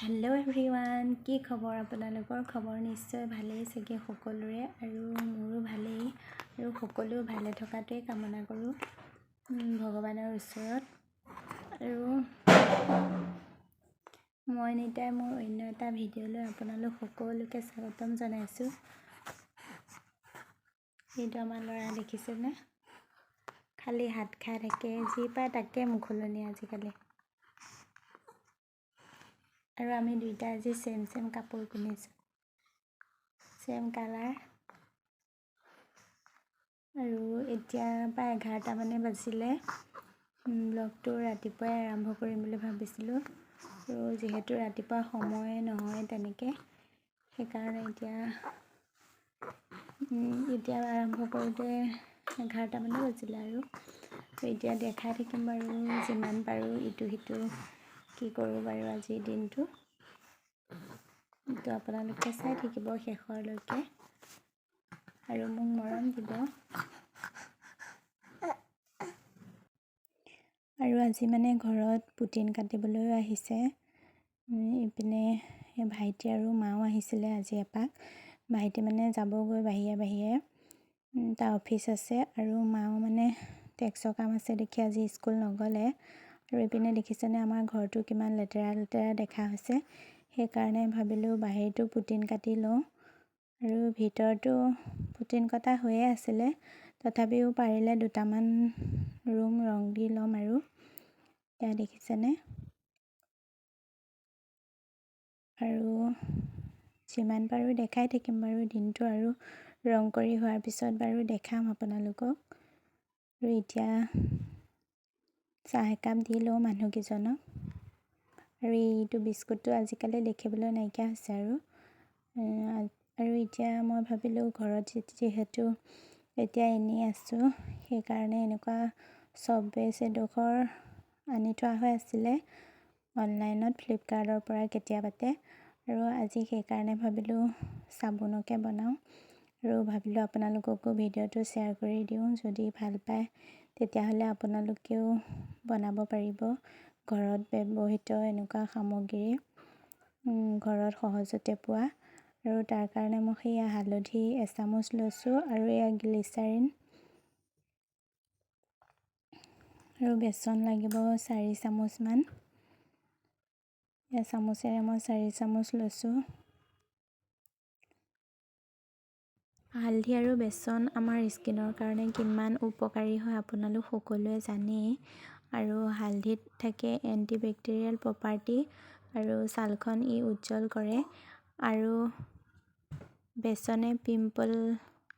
Hello' everyone, কি খবৰ? আপোনালোকৰ খবৰ নিশ্চয় ভালেই চাগে সকলোৰে, আৰু মোৰো ভালেই, আৰু সকলো ভালে থকাটোৱে কামনা কৰোঁ ভগৱানৰ ওচৰত। আৰু মই নিতাই মোৰ অন্য এটা ভিডিঅ'লৈ আপোনালোক সকলোকে স্বাগতম জনাইছোঁ। এইটো আমাৰ ল'ৰা দেখিছেনে? খালি হাত খাই থাকে, যি পায় তাকে মুখলনি আজিকালি। আৰু আমি দুইটা আজি চেম কাপোৰ পিন্ধিছোঁ, চেম কালাৰ। আৰু এতিয়া প্ৰায় 11টা মানে বাজিলে। ব্লগটো ৰাতিপুৱাই আৰম্ভ কৰিম বুলি ভাবিছিলোঁ, আৰু যিহেতু ৰাতিপুৱা সময় নহয় তেনেকৈ, সেইকাৰণে এতিয়া আৰম্ভ কৰোঁতে 11টা মানে বাজিলে। আৰু এতিয়া দেখাই থাকিম বাৰু, যিমান পাৰোঁ ইটো সিটো কি কৰোঁ বাৰু আজিৰ দিনটো। তো আপোনালোকে চাই থাকিব শেষৰলৈকে আৰু মোক মৰম দিব। আৰু আজি মানে ঘৰত পুটিন কাটিবলৈও আহিছে। ইপিনে ভাইটি আৰু মাও আহিছিলে আজি এপাক। ভাইটি মানে যাবগৈ বাহিৰে তাৰ অফিচ আছে, আৰু মাও মানে টেক্সৰ কাম আছে দেখি আজি স্কুল নগ'লে। আৰু ইপিনে দেখিছেনে আমাৰ ঘৰটো কিমান লেতেৰা দেখা হৈছে। সেইকাৰণে ভাবিলোঁ বাহিৰটো পুটিন কাটি লওঁ, আৰু ভিতৰতো পুটিন কটা হৈয়ে আছিলে। তথাপিও পাৰিলে দুটামান ৰুম ৰং দি ল'ম। আৰু এয়া দেখিছেনে? আৰু যিমান পাৰোঁ দেখাই থাকিম বাৰু দিনটো, আৰু ৰং কৰি হোৱাৰ পিছত বাৰু দেখাম আপোনালোকক। আৰু এতিয়া চাহ একাপ দি লওঁ মানুহকেইজনক। আৰু এইটো বিস্কুটটো আজিকালি দেখিবলৈ নাইকিয়া হৈছে। আৰু এতিয়া মই ভাবিলোঁ ঘৰত যিহেতু এতিয়া এনেই আছোঁ, সেইকাৰণে এনেকুৱা চব্বেছ এডোখৰ আনি থোৱা হৈ আছিলে অনলাইনত, ফ্লিপকাৰ্টৰ পৰা কেতিয়াবাতে। আৰু আজি সেইকাৰণে ভাবিলোঁ চাবোনকে বনাওঁ, আৰু ভাবিলোঁ আপোনালোককো ভিডিঅ'টো শ্বেয়াৰ কৰি দিওঁ। যদি ভাল পায় তেতিয়াহ'লে আপোনালোকেও বনাব পাৰিব ঘৰত ব্যৱহৃত এনেকুৱা সামগ্ৰী, ঘৰত সহজতে পোৱা। আৰু তাৰ কাৰণে মই সেয়া হালধি এচামুচ লৈছোঁ, আৰু এয়া গ্লিচাৰিন আৰু বেচন লাগিব 4 চামুচমান। চামুচেৰে মই 4 চামুচ লৈছোঁ। হালধি আৰু বেচন আমাৰ স্কিনৰ কাৰণে কিমান উপকাৰী হয় আপোনালোক সকলোৱে জানেই। আৰু হালধিত থাকে এণ্টিবেক্টেৰিয়েল প্ৰপাৰ্টি, আৰু ছালখন ই উজ্জ্বল কৰে। আৰু বেচনে পিম্পল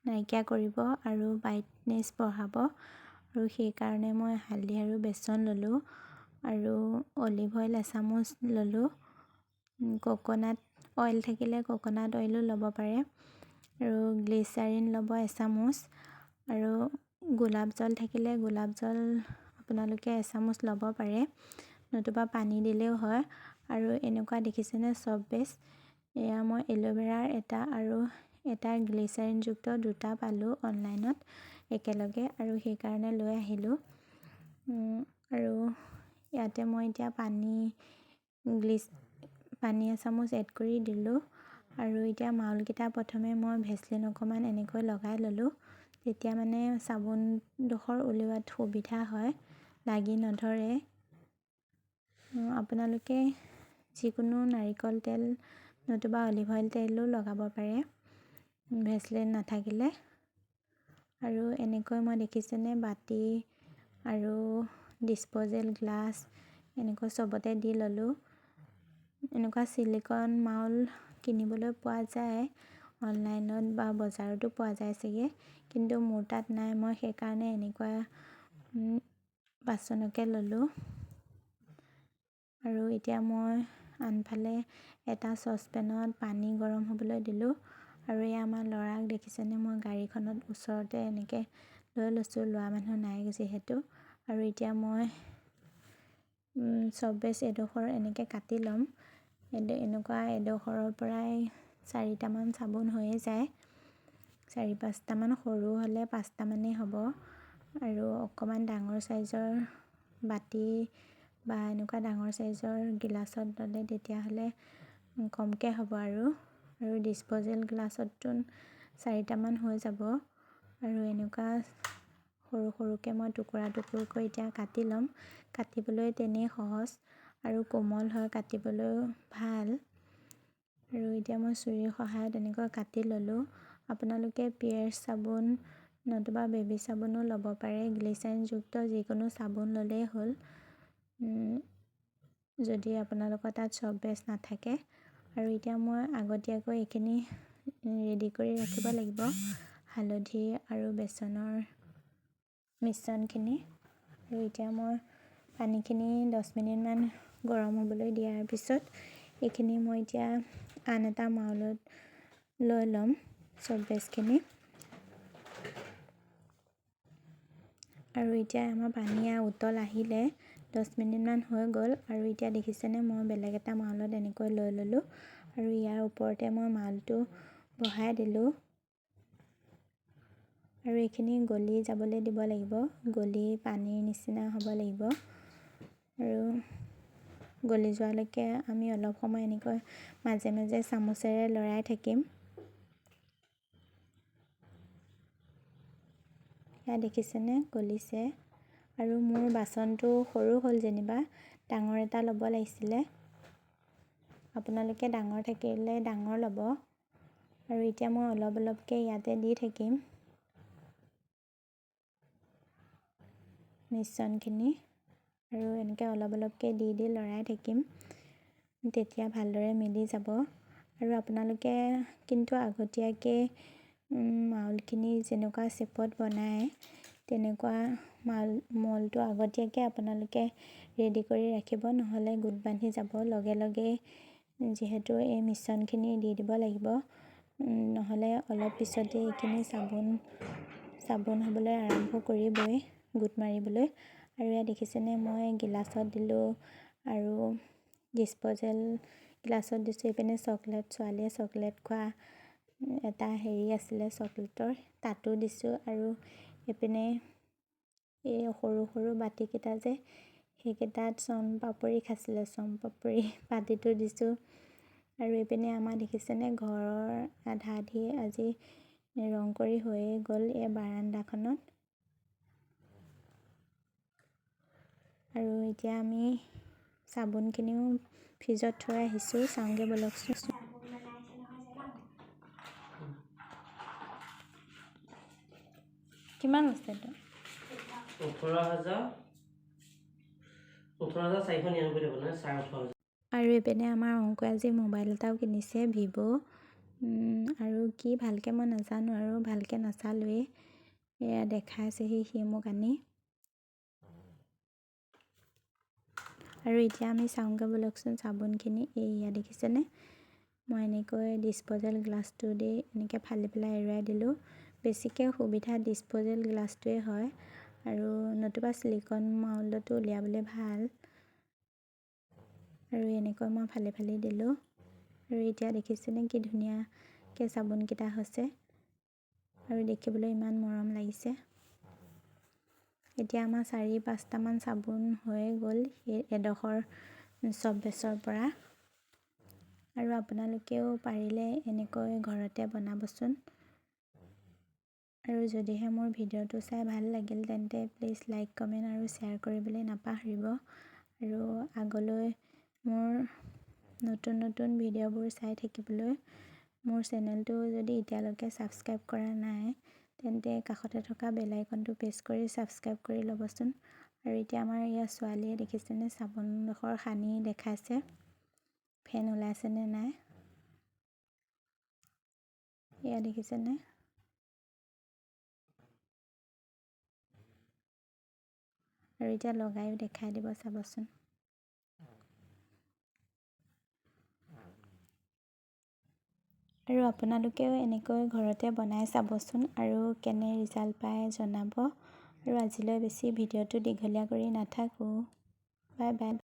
নাইকিয়া কৰিব আৰু ব্ৰাইটনেছ বঢ়াব। আৰু সেইকাৰণে মই হালধি আৰু বেচন ল'লোঁ। আৰু অলিভ অইল এচামুচ ল'লোঁ। কোকোনাট অইল থাকিলে কোকোনাট অইলো ল'ব পাৰে। আৰু গ্লিচাৰিন ল'ব এচামুচ, আৰু গোলাপ জল থাকিলে গোলাপ জল আপোনালোকে এচামুচ ল'ব পাৰে, নতুবা পানী দিলেও হয়। আৰু এনেকুৱা দেখিছেনে চব্বেছ, এয়া মই এল'ভেৰাৰ এটা আৰু এটা গ্লিচাৰিনযুক্ত দুটা পালোঁ অনলাইনত একেলগে, আৰু সেইকাৰণে লৈ আহিলোঁ। আৰু ইয়াতে মই এতিয়া পানী এচামুচ এড কৰি দিলোঁ। আৰু এতিয়া মাউলকেইটা প্ৰথমে মই ভেচলিন অকণমান এনেকৈ লগাই ল'লোঁ, তেতিয়া মানে চাবোনডোখৰ উলিওৱাত সুবিধা হয়, লাগি নধৰে। আপোনালোকে যিকোনো নাৰিকল তেল নতুবা অলিভ অইল তেলো লগাব পাৰে ভেচলিন নাথাকিলে। আৰু এনেকৈ মই দেখিছেনে বাতি আৰু ডিছপ'জেল গ্লাছ এনেকৈ চবতে দি ল'লোঁ। এনেকুৱা ছিলিকন মাউল কিনিবলৈ পোৱা যায় অনলাইনত, বা বজাৰতো পোৱা যায় চাগে, কিন্তু মোৰ তাত নাই। মই সেইকাৰণে এনেকুৱা বাচনকে ল'লোঁ। আৰু এতিয়া মই আনফালে এটা চচপেনত পানী গৰম হ'বলৈ দিলোঁ। আৰু এয়া আমাৰ ল'ৰাক দেখিছেনে, মই গাড়ীখনত ওচৰতে এনেকৈ লৈ লৈছোঁ, লোৱা মানুহ নাই যিহেতু। আৰু এতিয়া মই চব্বেছ এডোখৰ এনেকৈ কাটি ল'ম। এনেকুৱা এডোখৰৰ পৰাই 4টামান চাবোন হৈয়ে যায়, 4-5টামান, সৰু হ'লে 5টামানেই হ'ব। আৰু অকণমান ডাঙৰ চাইজৰ বাতি বা এনেকুৱা ডাঙৰ চাইজৰ গিলাচত ল'লে তেতিয়াহ'লে কমকৈ হ'ব আৰু ডিছপ'জেল গ্লাছততো 4টামান হৈ যাব। আৰু এনেকুৱা সৰু সৰুকৈ মই টুকুৰা টুকুৰকৈ এতিয়া কাটি ল'ম। কাটিবলৈ তেনেই সহজ আৰু কোমল হয়, কাটিবলৈও ভাল। আৰু এতিয়া মই চুৰিৰ সহায়ত এনেকৈ কাটি ল'লোঁ। আপোনালোকে পিয়াৰ্চ চাবোন নতুবা বেবী চাবোনো ল'ব পাৰে, গ্লিচাৰিনযুক্ত যিকোনো চাবোন ল'লেই হ'ল, যদি আপোনালোকৰ তাত চফ বেছ নাথাকে। আৰু এতিয়া মই আগতীয়াকৈ এইখিনি ৰেডি কৰি ৰাখিব লাগিব, হালধি আৰু বেচনৰ মিশ্ৰণখিনি। আৰু এতিয়া মই পানীখিনি 10 মিনিটমান গৰম হ'বলৈ দিয়াৰ পিছত এইখিনি মই এতিয়া আন এটা মাউলত লৈ ল'ম চফ বেছখিনি। আৰু এতিয়া আমাৰ পানী উতল আহিলে 10 মিনিটমান হৈ গ'ল। আৰু এতিয়া দেখিছেনে মই বেলেগ এটা মাউলত এনেকৈ লৈ ল'লোঁ আৰু ইয়াৰ ওপৰতে মই মাউলটো বহাই দিলোঁ। আৰু এইখিনি গলি যাবলৈ দিব লাগিব, গলি পানীৰ নিচিনা হ'ব লাগিব। আৰু গলি যোৱালৈকে আমি অলপ সময় এনেকৈ মাজে মাজে চামুচেৰে লৰাই থাকিম। এয়া দেখিছেনে গলিছে। আৰু মোৰ বাচনটো সৰু হ'ল যেনিবা, ডাঙৰ এটা ল'ব লাগিছিলে। আপোনালোকে ডাঙৰ থাকিলে ডাঙৰ ল'ব। আৰু এতিয়া মই অলপ অলপকৈ ইয়াতে দি থাকিম মিশ্ৰণখিনি। আৰু এনেকৈ অলপ অলপকৈ দি লৰাই থাকিম, তেতিয়া ভালদৰে মিলি যাব। আৰু আপোনালোকে কিন্তু আগতীয়াকৈ মাউলখিনি যেনেকুৱা শ্বেপত বনায় তেনেকুৱা মলটো আগতীয়াকৈ আপোনালোকে ৰেডি কৰি ৰাখিব, নহ'লে গোট বান্ধি যাব। লগে লগে যিহেতু এই মিশ্ৰণখিনি দি দিব লাগিব, নহ'লে অলপ পিছতে এইখিনি চাবোন হ'বলৈ আৰম্ভ কৰিবই, গোট মাৰিবলৈ। আৰু এয়া দেখিছেনে মই গিলাচত দিলোঁ আৰু ডিছপ'জেল গ্লাছত দিছোঁ। এইপিনে চকলেট, ছোৱালীয়ে চকলেট খোৱা এটা হেৰি আছিলে চকলেটৰ, তাতো দিছোঁ। আৰু এইপিনে এই সৰু সৰু বাতিকেইটা যে সেইকেইটাত চন পাপৰি খাইছিলে, চন পাপৰি বাতিটো দিছোঁ। আৰু এইপিনে আমাৰ দেখিছেনে ঘৰৰ আধা আধি আজি ৰং কৰি হৈয়ে গ'ল এই বাৰান্দাখনত। আৰু এতিয়া আমি চাবোনখিনিও ফ্ৰিজত থৈ আহিছোঁ, চাওঁগৈ ব'লকচোন। কিমান আছে এইটো? 18,499 আৰু এইপিনে আমাৰ অংকুৰে আজি মোবাইল এটাও কিনিছে, ভিভ'। আৰু কি ভালকৈ মই নাজানো আৰু ভালকৈ নাচালোৱেই, এয়া দেখাইছেহি সি মোক আনি। আৰু এতিয়া আমি চাওঁগৈ ব'লকচোন চাবোনখিনি। এয়া দেখিছেনে মই এনেকৈ ডিছপ'জেল গ্লাছটো দি এনেকৈ ফালি পেলাই এৰুৱাই দিলোঁ। বেছিকৈ সুবিধা ডিছপ'জেল গ্লাছটোৱে হয়, আৰু নতুবা ছিলিকন মাউলতো উলিয়াবলৈ ভাল। আৰু এনেকৈ মই ফালি ফালি দিলোঁ। আৰু এতিয়া দেখিছেনে কি ধুনীয়াকৈ চাবোনকেইটা হৈছে, আৰু দেখিবলৈ ইমান মৰম লাগিছে। এতিয়া আমাৰ 4-5টামান চাবোন হৈয়ে গ'ল সেই এডোখৰ চফ বেছৰ পৰা। আৰু আপোনালোকেও পাৰিলে এনেকৈ ঘৰতে বনাবচোন। আৰু যদিহে মোৰ ভিডিঅ'টো চাই ভাল লাগিল তেন্তে প্লিজ লাইক, কমেণ্ট আৰু শ্বেয়াৰ কৰিবলৈ নাপাহৰিব। আৰু আগলৈ মোৰ নতুন নতুন ভিডিঅ'বোৰ চাই থাকিবলৈ মোৰ চেনেলটো যদি এতিয়ালৈকে ছাবস্ক্ৰাইব কৰা নাই তেন্তে কাষতে থকা বেল আইকনটো প্ৰেছ কৰি ছাবস্ক্ৰাইব কৰি ল'বচোন। আৰু এতিয়া আমাৰ ইয়াৰ ছোৱালীয়ে দেখিছেনে চাবোনডোখৰ সানি দেখাইছে, ফেন ওলাইছেনে নাই এয়া দেখিছেনে। আৰু এতিয়া লগাইও দেখাই দিব চাবচোন। আৰু আপোনালোকেও এনেকৈ ঘৰতে বনাই চাবচোন আৰু কেনে ৰিজাল্ট পায় জনাব। আৰু আজিলৈ বেছি ভিডিঅ'টো দীঘলীয়া কৰি নাথাকোঁ, বাই বাই।